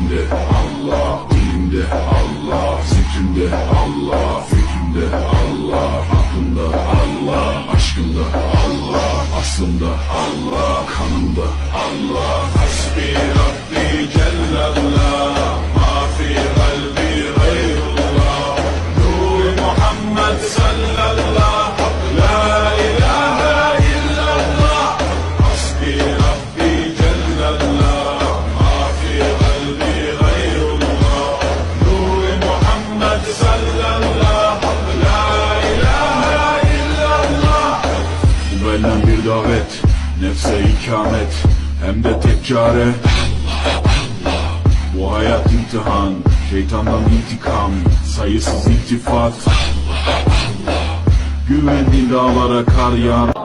Elimde Allah, dilimde Allah, zikrimde Allah, fikrimde Allah, aklımda Allah, aşkımda Allah, aslımda Allah, kanımda Allah. Hasbi Rabbi Cellallah, ma fi kalbi gayrullah, Nur Muhammed sallallahu, la ilahe illallah. Hasbi Rabbi Cellallah, ma fi kalbi gayrullah, Nur Muhammed sallallahu, la ilahe illallah. Bu benden bir davet, nefse ikamet, hem de tek çare bu hayat imtihan, şeytandan intikam, sayısız iltifat. Güvendiğin dağlara kar yağar.